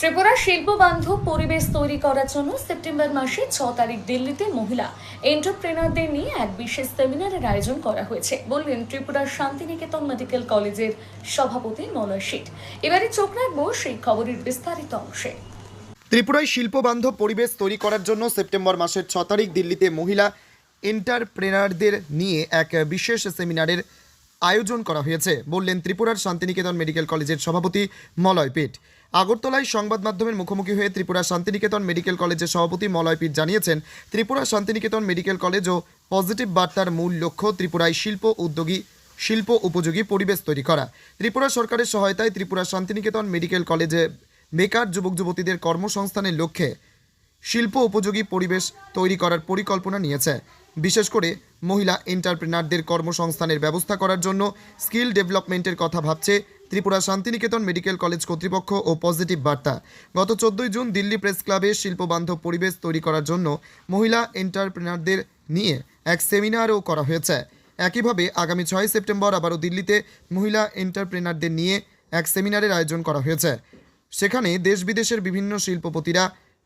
ত্রিপুরা শিল্প বান্ধব পরিবেশ তৈরি করার জন্য সেপ্টেম্বর মাসে 6 তারিখ দিল্লিতে মহিলা এন্টারপ্রেনারদের নিয়ে এক বিশেষ সেমিনারের আয়োজন করা হয়েছে বললেন ত্রিপুরার শান্তিনিকেতন মেডিকেল কলেজের সভাপতি মলয় শেঠ। এবারে চোখ রাখবো সেই খবরের বিস্তারিত অংশে। ত্রিপুরায় শিল্প বান্ধব পরিবেশ তৈরি করার জন্য সেপ্টেম্বর মাসের 6 তারিখ দিল্লিতে মহিলা এন্টারপ্রেনারদের নিয়ে এক বিশেষ সেমিনারের আয়োজন করা হয়েছে বললেন ত্রিপুরার শান্তিনিকেতন মেডিকেল কলেজের সভাপতি মলয় পেট। আগরতলায় সংবাদ মাধ্যমের মুখোমুখি হয়ে ত্রিপুরা শান্তিনিকেতন মেডিকেল কলেজের সভাপতি মলয় পেট জানিয়েছেন, ত্রিপুরা শান্তিনিকেতন মেডিকেল কলেজ ও পজিটিভ বার্তার মূল লক্ষ্য ত্রিপুরায় শিল্প উপযোগী পরিবেশ তৈরি করা। ত্রিপুরা সরকারের সহায়তায় ত্রিপুরা শান্তিনিকেতন মেডিকেল কলেজে বেকার যুবক যুবতীদের কর্মসংস্থানের লক্ষ্যে শিল্প উপযোগী পরিবেশ তৈরি করার পরিকল্পনা নিয়েছে। বিশেষ করে মহিলা এন্টারপ্রেনারদের কর্মসংস্থানের ব্যবস্থা করার জন্য স্কিল ডেভেলপমেন্টের কথা ভাবছে ত্রিপুরা শান্তিনিকেতন মেডিকেল কলেজ কর্তৃপক্ষ ও পজিটিভ বার্তা। গত 14 জুন দিল্লি প্রেস ক্লাবে শিল্পবান্ধব পরিবেশ তৈরি করার জন্য মহিলা এন্টারপ্রেনারদের নিয়ে এক সেমিনারও করা হয়েছে। একইভাবে আগামী 6 সেপ্টেম্বর আবারও দিল্লিতে মহিলা এন্টারপ্রেনারদের নিয়ে এক সেমিনারের আয়োজন করা হয়েছে। সেখানে দেশ বিদেশের বিভিন্ন শিল্পপতিরা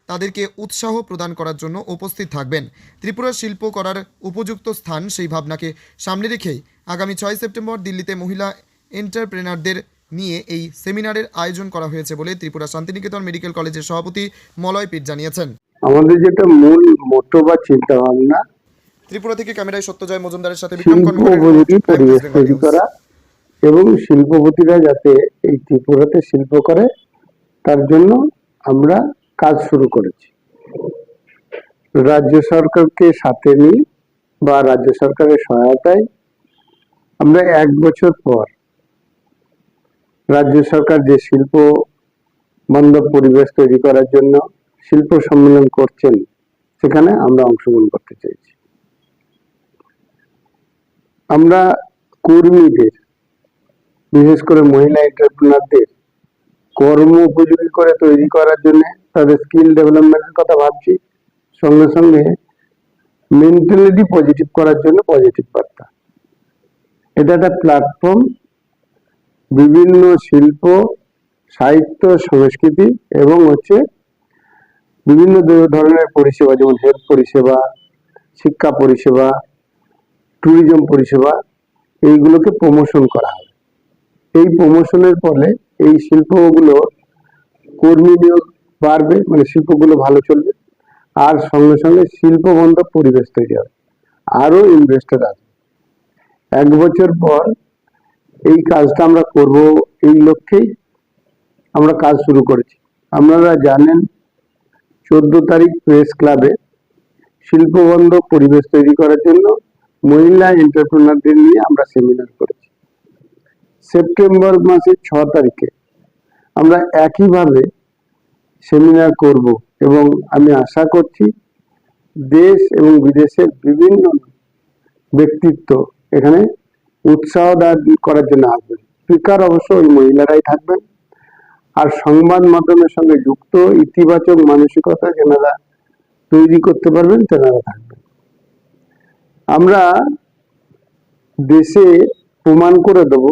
তাদেরকে উৎসাহ প্রদান করার জন্য উপস্থিত থাকবেন। ত্রিপুরা শিল্প করার উপযুক্ত স্থান সেই ভাবনাকে সামনে রেখেই আগামী 6 সেপ্টেম্বর দিল্লিতে মহিলা এন্টারপ্রেনারদের নিয়ে এই সেমিনারের আয়োজন করা হয়েছে বলে ত্রিপুরা শান্তিনিকেতন মেডিকেল কলেজের সভাপতি মলয় পেট জানিয়েছেন। আমাদের যেটা মূল মোটো বা চিন্তা ভাবনা, ত্রিপুরা থেকে ক্যামেরায় সত্যজয় মজুমদারের সাথে শিল্প উপযোগী পরিবেশ তৈরি করা এবং শিল্পপতিরা যাতে এই ত্রিপুরাতে শিল্প করে তার জন্য আমরা কাজ শুরু করেছি। রাজ্য সরকারকে সাথে নিয়ে বা রাজ্য সরকারের সহায়তায় আমরা 1 বছর পর রাজ্য সরকার যে শিল্প বান্ধব পরিবেশ তৈরি করার জন্য শিল্প সম্মেলন করছেন সেখানে আমরা অংশগ্রহণ করতে চাইছি। আমরা কর্মীদের, বিশেষ করে মহিলা এন্টারপ্রেনারদের কর্ম উপযোগী করে তৈরি করার জন্য তাদের স্কিল ডেভেলপমেন্টের কথা ভাবছি, সঙ্গে সঙ্গে মেন্টালিটি পজিটিভ করার জন্য পজিটিভ বার্তা। এটা একটা প্ল্যাটফর্ম বিভিন্ন শিল্প, সাহিত্য, সংস্কৃতি এবং বিভিন্ন ধরনের পরিষেবা, যেমন হেলথ পরিষেবা, শিক্ষা পরিষেবা, ট্যুরিজম পরিষেবা, এইগুলোকে প্রমোশন করা হয়। এই প্রমোশনের ফলে এই শিল্পগুলো কর্মী নিয়োগ বাড়বে, মানে শিল্পগুলো ভালো চলবে, আর সঙ্গে সঙ্গে শিল্পবান্ধব পরিবেশ তৈরি হবে, আরো ইনভেস্টর আসবে। 1 বছর পর এই কাজটা আমরা করব, এই লক্ষ্যেই আমরা কাজ শুরু করেছি। আপনারা জানেন 14 তারিখ প্রেস ক্লাবে শিল্পবান্ধব পরিবেশ তৈরি করার জন্য মহিলা এন্টারপ্রেনারদের নিয়ে আমরা সেমিনার করেছি। সেপ্টেম্বর মাসের 6 তারিখে আমরা একইভাবে সেমিনার করব এবং আমি আশা করছি দেশ এবং বিদেশের বিভিন্ন ব্যক্তিত্ব এখানে উৎসাহ দান করার জন্য আসবেন। স্পিকার অবশ্য ওই মহিলারাই থাকবেন, আর সংবাদ মাধ্যমের সঙ্গে যুক্ত ইতিবাচক মানসিকতা যেনারা তৈরি করতে পারবেন তেনারা থাকবেন। আমরা দেশে প্রমাণ করে দেব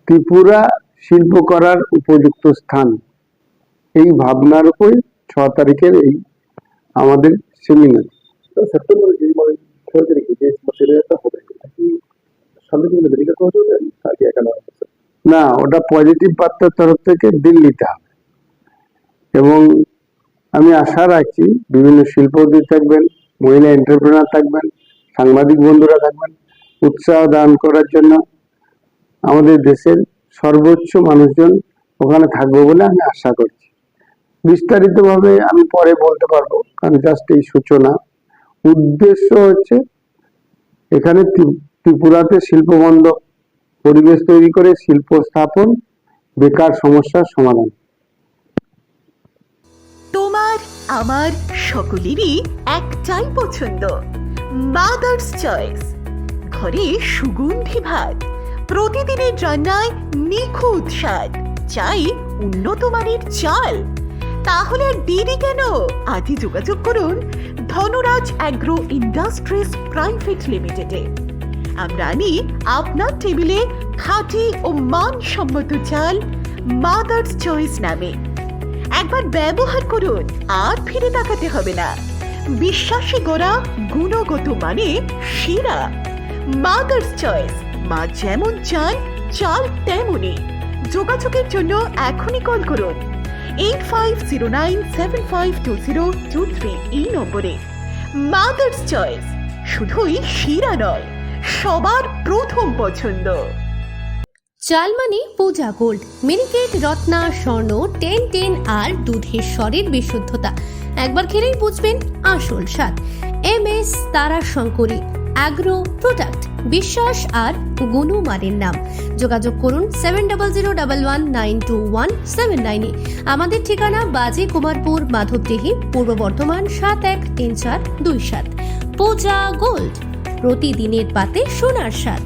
ত্রিপুরা শিল্প করার উপযুক্ত স্থান। এই ভাবনার উপর 6 তারিখের এই আমাদের সেমিনার। সেপ্টেম্বরে যে 6 তারিখে যে সেমিনারটা হবে শান্তিনিকেতন মেডিকেল কলেজ না, ওটা পজিটিভ বার্তার তরফ থেকে দিল্লিতে হবে এবং আমি আশা রাখছি বিভিন্ন শিল্পপতি থাকবেন, মহিলা এন্টারপ্রেনার থাকবেন, সাংবাদিক বন্ধুরা থাকবেন উৎসাহ দান করার জন্য। আমাদের দেশের সর্বোচ্চ মানুষজন ওখানে থাকবে বলে আমি আশা করছি। বিস্তারিতভাবে আমি পরে বলতে পারবো, কারণ জাস্ট এই সূচনা। উদ্দেশ্য হচ্ছে এখানে ত্রিপুরাতে শিল্পবান্ধব পরিবেশ তৈরি করে শিল্প স্থাপন, বেকার সমস্যার সমাধান। তোমার আমার সকলেরই একটাই পছন্দ, মাদার্স চয়েস। ঘরে সুগন্ধি ভাত, প্রতিদিনের রান্নায় নিখুঁত স্বাদ, চাই উন্নত মানের চাল। তাহলে আর দেরি কেন? আজই যোগাযোগ করুন ধনরাজ অ্যাগ্রো ইন্ডাস্ট্রিজ প্রাইভেট লিমিটেডে। আমরা আনি আপনার টেবিলে খাঁটি ও মানসম্মত চাল মাদার্স চয়েস নামে। একবার ব্যবহার করুন, আর ফিরে তাকাতে হবে না। বিশ্বাসী গোড়া, গুণগত মানে সেরা। মাদার্স চয়েস, মা যেমন চান চাল তেমনই। যোগাযোগের জন্য এখনই কল করুন 8509752023 এই নম্বরে। মাদার্স চয়েস শুধুই সেরা নয়, সবার প্রথম পছন্দ। চালমানি পূজা গোল্ড, মিনিকেট, রত্না, স্বর্ণ 10 আর দুধের স্বরের বিশুদ্ধতা। একবার খেলেই বুঝবেন আসল স্বাদ। MS তারা শঙ্করী অ্যাগ্রো প্রোডাক্ট, বিশ্বাস আর গুণমানের নাম। যোগাযোগ করুন 7001192179 আমাদের ঠিকানা বাজে কুমারপুর, মাধবদেহি, পূর্ব বর্ধমান 713427। পূজা গোল্ড, প্রতিদিনের পাতে সোনার স্বাদ।